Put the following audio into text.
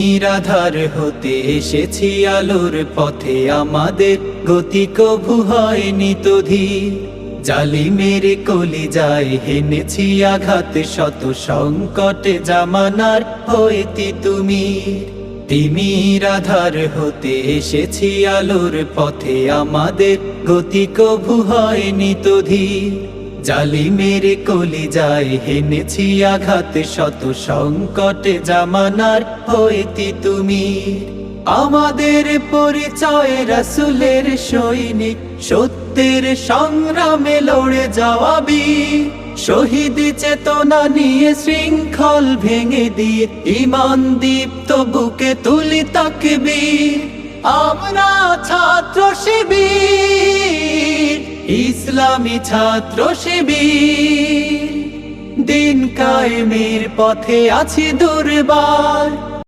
নিরাধার হতে এসেছি আলোর পথে, আমাদের গতি কভু হয়নি তো ধীর। জালিমের কলিজায় হেনেছি আঘাত, শত সংকটে জামানার হইতি তুমি। নিরাধার হতে এসেছি আলোর পথে, আমাদের গতি কভু হয়নি তো ধীর। জালিমের কলিজায় হেনেছি আঘাত, শত সংকটে জামানার হইতি তুমি। আমাদের পরিচয় রাসূলের সৈনিক, সত্যের সংগ্রামে লড়ে যাওয়া বীর। শহীদ চেতনা নিয়ে শৃঙ্খল ভেঙে দিয়ে, ঈমান দীপ্ত বুকে তুলি তাকবীর। আমরা ছাত্র শিবির, ইসলামী ছাত্র শিবির, দিন কায়েমের পথে আছি দুর্বার।